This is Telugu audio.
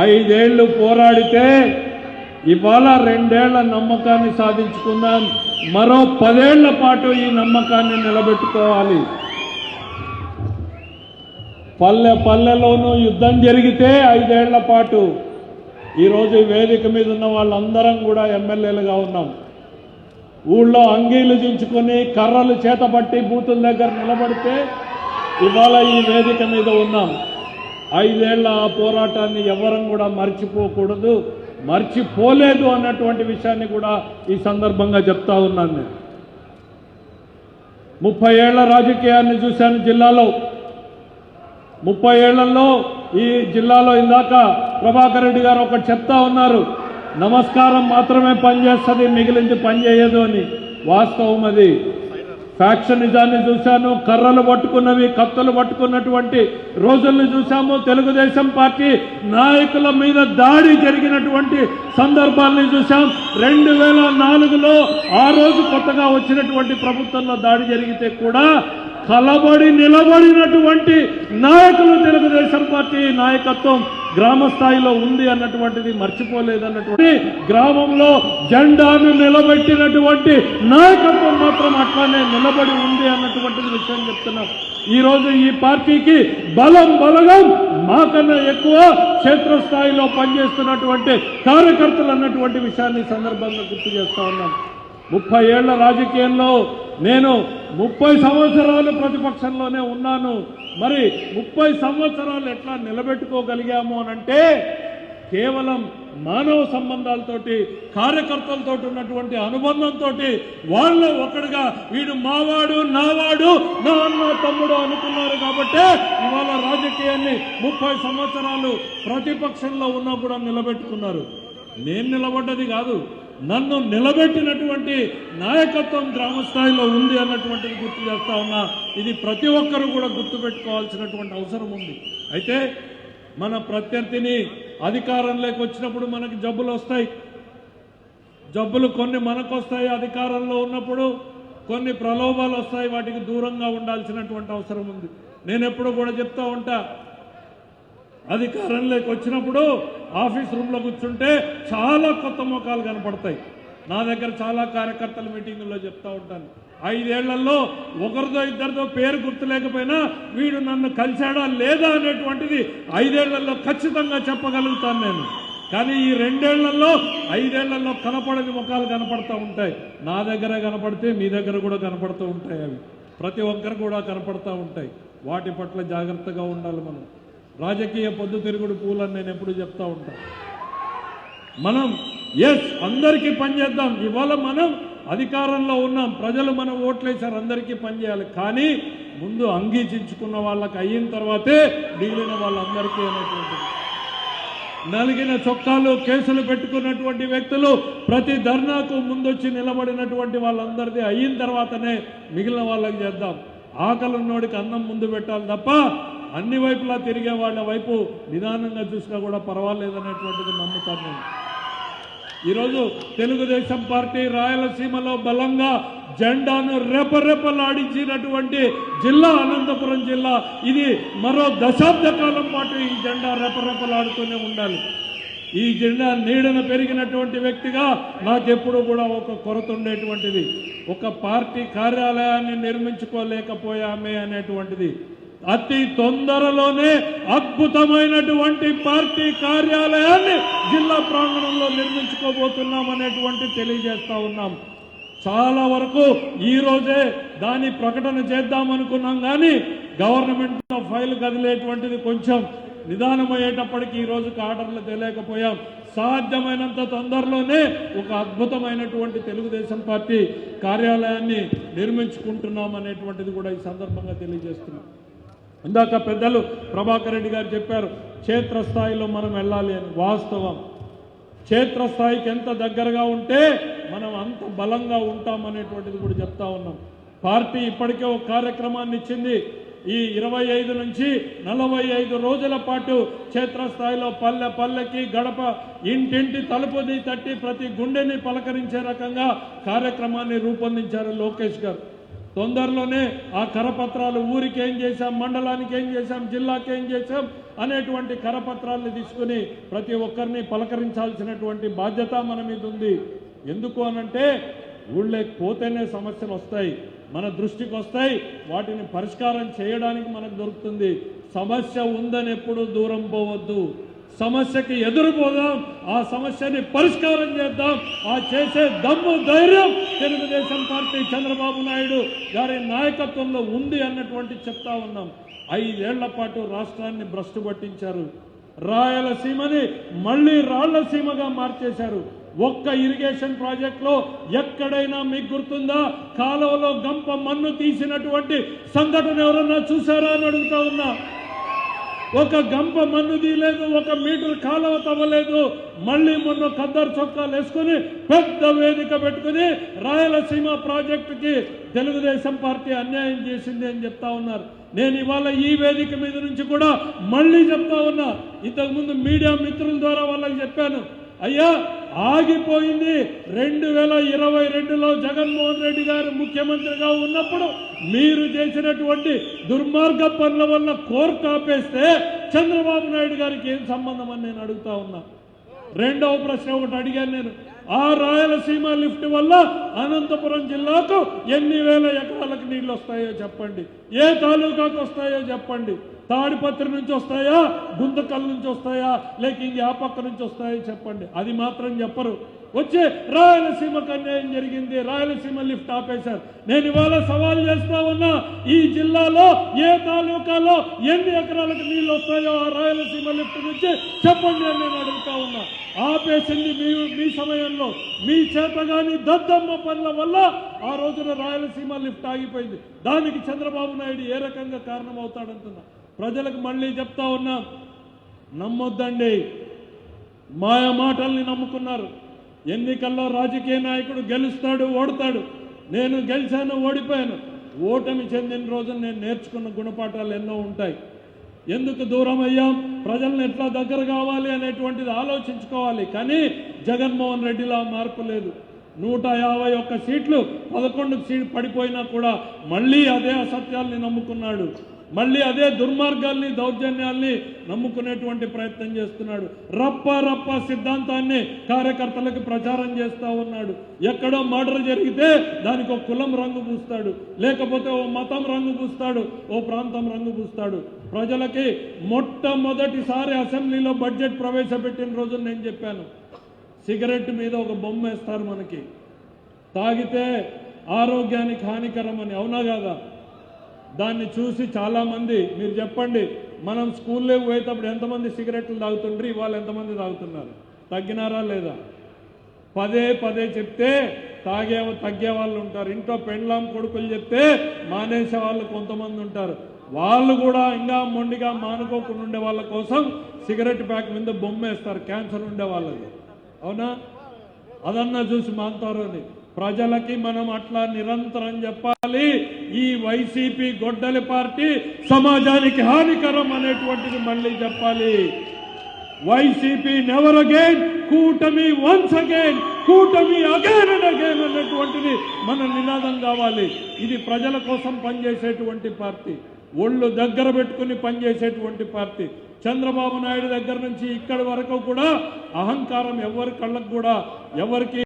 5 ఏళ్లు పోరాడితే ఇవాళ 2 ఏళ్ల నమ్మకాన్ని సాధించుకుందాం. మరో 10 ఏళ్ల పాటు ఈ నమ్మకాన్ని నిలబెట్టుకోవాలి. పల్లె పల్లెలోనూ యుద్ధం జరిగితే 5 ఏళ్ల పాటు ఈరోజు వేదిక మీద ఉన్న వాళ్ళందరం కూడా ఎమ్మెల్యేలుగా ఉన్నాం. ఊళ్ళో అంగీలు దించుకొని కర్రలు చేతపట్టి బూతుల దగ్గర నిలబడితే ఇవాళ ఈ వేదిక మీద ఉన్నాం. 5 ఏళ్ల ఆ పోరాటాన్ని ఎవరం కూడా మర్చిపోకూడదు, మర్చిపోలేదు అన్నటువంటి విషయాన్ని కూడా ఈ సందర్భంగా చెప్తా ఉన్నాను. నేను 30 ఏళ్ల రాజకీయాన్ని చూశాను జిల్లాలో. 30 ఏళ్లలో ఈ జిల్లాలో ఇందాక ప్రభాకర్ రెడ్డి గారు ఒకటి చెప్తా ఉన్నారు, నమస్కారం మాత్రమే పనిచేస్తుంది, మిగిలింది పనిచేయదు అని. వాస్తవం అది. ఫ్యాక్షనిజాన్ని చూశాను, కర్రలు పట్టుకున్నవి కత్తులు పట్టుకున్నటువంటి రోజుల్ని చూశాము. తెలుగుదేశం పార్టీ నాయకుల మీద దాడి జరిగినటువంటి సందర్భాల్ని చూశాం. 2004లో ఆ రోజు కొత్తగా వచ్చినటువంటి ప్రభుత్వంలో దాడి జరిగితే కూడా కలబడి నిలబడినటువంటి నాయకులు తెలుగుదేశం పార్టీ నాయకత్వం గ్రామ స్థాయిలో ఉంది అన్నటువంటిది మర్చిపోలేదన్నటువంటి, గ్రామంలో జెండాను నిలబెట్టినటువంటి నాయకత్వం మాత్రం అట్లానే నిలబడి ఉంది అన్నటువంటిది విషయం చెప్తున్నాం. ఈరోజు ఈ పార్టీకి బలగం మాకన్నా ఎక్కువ క్షేత్రస్థాయిలో పనిచేస్తున్నటువంటి కార్యకర్తలు అన్నటువంటి విషయాన్ని సందర్భంగా గుర్తు చేస్తా ఉన్నాం. 30 ఏళ్ల రాజకీయంలో నేను 30 సంవత్సరాలు ప్రతిపక్షంలోనే ఉన్నాను. మరి 30 సంవత్సరాలు ఎట్లా నిలబెట్టుకోగలిగాము అనంటే కేవలం మానవ సంబంధాలతోటి, కార్యకర్తలతో ఉన్నటువంటి అనుబంధంతో, వాళ్ళు ఒకటిగా వీడు మావాడు, నావాడు, నా అన్న తమ్ముడు అనుకున్నారు. కాబట్టి ఇవాళ రాజకీయాన్ని 30 సంవత్సరాలు ప్రతిపక్షంలో ఉన్నా కూడా నిలబెట్టుకున్నారు. నేను నిలబడ్డది కాదు, నన్ను నిలబెట్టినటువంటి నాయకత్వం గ్రామ స్థాయిలో ఉంది అన్నటువంటిది గుర్తు చేస్తా ఉన్నా. ఇది ప్రతి ఒక్కరూ కూడా గుర్తుపెట్టుకోవాల్సినటువంటి అవసరం ఉంది. అయితే మన ప్రత్యర్థిని అధికారంలోకి వచ్చినప్పుడు మనకి జబ్బులు వస్తాయి. జబ్బులు కొన్ని మనకు వస్తాయి, అధికారంలో ఉన్నప్పుడు కొన్ని ప్రలోభాలు వస్తాయి. వాటికి దూరంగా ఉండాల్సినటువంటి అవసరం ఉంది. నేను ఎప్పుడు కూడా చెప్తా ఉంటా, అధికారంలోకి వచ్చినప్పుడు ఆఫీస్ రూమ్లో కూర్చుంటే చాలా కొత్త ముఖాలు కనపడతాయి. నా దగ్గర చాలా కార్యకర్తల మీటింగుల్లో చెప్తా ఉంటాను, 5 ఏళ్లలో ఒకరితో ఇద్దరితో పేరు గుర్తులేకపోయినా వీడు నన్ను కలిశాడా లేదా అనేటువంటిది 5 ఏళ్లలో ఖచ్చితంగా చెప్పగలుగుతాను నేను. కానీ ఈ 2 ఏళ్లలో 5 ఏళ్లలో కనపడని ముఖాలు కనపడతా ఉంటాయి. నా దగ్గర కనపడితే మీ దగ్గర కూడా కనపడుతూ ఉంటాయి. అవి ప్రతి ఒక్కరు కూడా కనపడతా ఉంటాయి. వాటి పట్ల జాగ్రత్తగా ఉండాలి. మనం రాజకీయ పొద్దుతిరుగుడు పూలని నేను ఎప్పుడు చెప్తా ఉంటా. మనం అందరికీ పనిచేద్దాం. ఇవాళ మనం అధికారంలో ఉన్నాం, ప్రజలు మనం ఓట్లేశారు, అందరికీ పనిచేయాలి. కానీ ముందు అంగీకరించుకున్న వాళ్ళకి అయిన తర్వాతే మిగిలిన వాళ్ళందరికీ అనేటువంటిది. నలిగిన చొక్కాలు కేసులు పెట్టుకున్నటువంటి వ్యక్తులు ప్రతి ధర్నాకు ముందొచ్చి నిలబడినటువంటి వాళ్ళందరిది అయిన తర్వాతనే మిగిలిన వాళ్ళకి చేద్దాం. ఆకలున్నోడికి అన్నం ముందు పెట్టాలి తప్ప అన్ని వైపులా తిరిగే వాళ్ళ వైపు నిదానంగా చూసినా కూడా పర్వాలేదనేటువంటిది నమ్ముతాను నేను. ఈరోజు తెలుగుదేశం పార్టీ రాయలసీమలో బలంగా జెండాను రెపరెపలాడించినటువంటి జిల్లా అనంతపురం జిల్లా. ఇది మరో దశాబ్ద కాలం పాటు ఈ జెండా రెపరెపలాడుతూనే ఉండాలి. ఈ జెండా నీడన పెరిగినటువంటి వ్యక్తిగా నాకెప్పుడు కూడా ఒక కొరత ఉండేటువంటిది, ఒక పార్టీ కార్యాలయాన్ని నిర్మించుకోలేకపోయామే అనేటువంటిది. అతి తొందరలోనే అద్భుతమైనటువంటి పార్టీ కార్యాలయాన్ని జిల్లా ప్రాంగణంలో నిర్మించుకోబోతున్నాం అనేటువంటి తెలియజేస్తా ఉన్నాం. చాలా వరకు ఈ రోజే దాని ప్రకటన చేద్దామనుకున్నాం. కానీ గవర్నమెంట్ ఫైల్ కదిలేటువంటిది కొంచెం నిదానమయ్యేటప్పటికి ఈ రోజుకి ఆర్డర్లు తెలియకపోయాం. సాధ్యమైనంత తొందరలోనే ఒక అద్భుతమైనటువంటి తెలుగుదేశం పార్టీ కార్యాలయాన్ని నిర్మించుకుంటున్నాం అనేటువంటిది కూడా ఈ సందర్భంగా తెలియజేస్తున్నాం. ఇందాక పెద్దలు ప్రభాకర్ రెడ్డి గారు చెప్పారు, క్షేత్రస్థాయిలో మనం వెళ్ళాలి అని. వాస్తవం, క్షేత్రస్థాయికి ఎంత దగ్గరగా ఉంటే మనం అంత బలంగా ఉంటామనేటువంటిది కూడా చెప్తా ఉన్నాం. పార్టీ ఇప్పటికే ఒక కార్యక్రమాన్ని ఇచ్చింది. ఈ 25 నుంచి 45 రోజుల పాటు క్షేత్రస్థాయిలో పల్లె పల్లెకి గడప ఇంటింటి తలుపుని తట్టి ప్రతి గుండెని పలకరించే రకంగా కార్యక్రమాన్ని రూపొందించారు లోకేష్ గారు. తొందరలోనే ఆ కరపత్రాలు ఊరికి ఏం చేశాం, మండలానికి ఏం చేశాం, జిల్లాకి ఏం చేశాం అనేటువంటి కరపత్రాలను తీసుకుని ప్రతి ఒక్కరిని పలకరించాల్సినటువంటి బాధ్యత మన మీద ఉంది. ఎందుకు అనంటే ఊళ్ళోకి పోతేనే సమస్యలు వస్తాయి, మన దృష్టికి వస్తాయి, వాటిని పరిష్కారం చేయడానికి మనకు దొరుకుతుంది. సమస్య ఉందని ఎప్పుడు దూరం పోవద్దు, సమస్యకి ఎదురుపోదాం, ఆ సమస్యని పరిష్కారం చేద్దాం. ఆ చేసే దమ్ము ధైర్యం తెలుగుదేశం పార్టీ చంద్రబాబు నాయుడు గారి నాయకత్వంలో ఉంది అన్నటువంటి చెప్తా ఉన్నాం. 5 ఏళ్ల పాటు రాష్ట్రాన్ని భ్రష్టు పట్టించారు, రాయలసీమని మళ్ళీ రాళ్లసీమగా మార్చేశారు. ఒక్క ఇరిగేషన్ ప్రాజెక్టులో ఎక్కడైనా మీకు గుర్తుందా కాలువలో గంప మన్ను తీసినటువంటి సంఘటన ఎవరన్నా చూసారా అని అడుగుతా ఉన్నా. ఒక గంప మన్ను తీయలేదు, 1 మీటర్ కాలువ తవ్వలేదు. మళ్ళీ మొన్న ఖద్దరు చొక్కాలు వేసుకుని పెద్ద వేదిక పెట్టుకుని రాయలసీమ ప్రాజెక్టుకి తెలుగుదేశం పార్టీ అన్యాయం చేసింది అని చెప్తా ఉన్నారు. నేను ఇవాళ ఈ వేదిక మీద నుంచి కూడా మళ్ళీ చెప్తా ఉన్నా, ఇంతకుముందు మీడియా మిత్రుల ద్వారా వాళ్ళకి చెప్పాను, అయ్యా ఆగిపోయింది 2022లో జగన్మోహన్ రెడ్డి గారు ముఖ్యమంత్రిగా ఉన్నప్పుడు మీరు చేసినటువంటి దుర్మార్గ పనుల వల్ల కోర్టు ఆపేస్తే చంద్రబాబు నాయుడు గారికి ఏం సంబంధం అని నేను అడుగుతా ఉన్నా. రెండవ ప్రశ్న ఒకటి అడిగాను నేను, ఆ రాయలసీమ లిఫ్ట్ వల్ల అనంతపురం జిల్లాకు ఎన్ని వేల ఎకరాలకు నీళ్లు వస్తాయో చెప్పండి, ఏ తాలూకాకు వస్తాయో చెప్పండి. తాడిపత్రి నుంచి వస్తాయా, గుంతకల్ నుంచి వస్తాయా, లేక ఇంక ఆ పక్క నుంచి వస్తాయో చెప్పండి. అది మాత్రం చెప్పరు. వచ్చే రాయలసీమకు అన్యాయం జరిగింది, రాయలసీమ లిఫ్ట్ ఆపేశారు. నేను ఇవాళ సవాల్ చేస్తా ఉన్నా, ఈ జిల్లాలో ఏ తాలూకాలో ఎన్ని ఎకరాలకు నీళ్లు వస్తాయో ఆ రాయలసీమ లిఫ్ట్ నుంచి చెప్పండి అని నేను అడుగుతా ఉన్నా. ఆపేసింది మీ సమయంలో మీ చేతగాని దద్దమ్మ పనుల వల్ల ఆ రోజున రాయలసీమ లిఫ్ట్ ఆగిపోయింది. దానికి చంద్రబాబు నాయుడు ఏ రకంగా కారణం అవుతాడంటున్నా. ప్రజలకు మళ్ళీ చెప్తా ఉన్నాం, నమ్మొద్దండి, మాయ మాటల్ని నమ్ముకున్నారు. ఎన్నికల్లో రాజకీయ నాయకుడు గెలుస్తాడు, ఓడతాడు. నేను గెలిచాను, ఓడిపోయాను. ఓటమి చెందిన రోజున నేను నేర్చుకున్న గుణపాఠాలు ఎన్నో ఉంటాయి. ఎందుకు దూరం అయ్యాం, ప్రజలను ఎట్లా దగ్గర కావాలి అనేటువంటిది ఆలోచించుకోవాలి. కానీ జగన్మోహన్ రెడ్డిలా మార్పు లేదు. 151 సీట్లు 11 సీట్లు పడిపోయినా కూడా మళ్ళీ అదే అసత్యాల్ని నమ్ముకున్నాడు, మళ్ళీ అదే దుర్మార్గాల్ని దౌర్జన్యాల్ని నమ్ముకునేటువంటి ప్రయత్నం చేస్తున్నాడు. రప్ప సిద్ధాంతాన్ని కార్యకర్తలకు ప్రచారం చేస్తూ ఉన్నాడు. ఎక్కడో మర్డర్ జరిగితే దానికి ఒక కులం రంగు పూస్తాడు, లేకపోతే ఓ మతం రంగు పూస్తాడు, ఓ ప్రాంతం రంగు పూస్తాడు. ప్రజలకి మొట్టమొదటిసారి అసెంబ్లీలో బడ్జెట్ ప్రవేశపెట్టిన రోజు నేను చెప్పాను, సిగరెట్ మీద ఒక బొమ్మ వేస్తారు మనకి, తాగితే ఆరోగ్యానికి హానికరం అని. అవునా కాదా? దాన్ని చూసి చాలామంది, మీరు చెప్పండి, మనం స్కూల్లో పోయేటప్పుడు ఎంతమంది సిగరెట్లు తాగుతుండ్రు, ఇవాళ ఎంతమంది తాగుతున్నారు? తగ్గినారా లేదా? పదే చెప్తే తగ్గే వాళ్ళు ఉంటారు. ఇంట్లో పెండ్లాం కొడుకులు చెప్తే మానేసే వాళ్ళు కొంతమంది ఉంటారు. వాళ్ళు కూడా ఇంకా మొండిగా మానుకోకుండా ఉండే వాళ్ళ కోసం సిగరెట్ ప్యాక్ మీద బొమ్మ వేస్తారు, క్యాన్సర్ ఉండే వాళ్ళకి. అవునా? అదన్నా చూసి మానుతారు అని. ప్రజలకి మనం అట్లా నిరంతరం చెప్పాలి, ఈ వైసీపీ గొడ్డలి పార్టీ సమాజానికి హానికరం అనేటువంటిది మళ్ళీ చెప్పాలి. వైసీపీ నెవర్ అగైన్, కూటమి వన్స్ అగైన్, కూటమి అగైన్ అండ్ అగైన్ అనేటువంటిది మన నినాదం కావాలి. ఇది ప్రజల కోసం పనిచేసేటువంటి పార్టీ, ఒళ్ళు దగ్గర పెట్టుకుని పనిచేసేటువంటి పార్టీ. చంద్రబాబు నాయుడు దగ్గర నుంచి ఇక్కడి వరకు కూడా అహంకారం ఎవరి కళ్ళకు కూడా ఎవరికి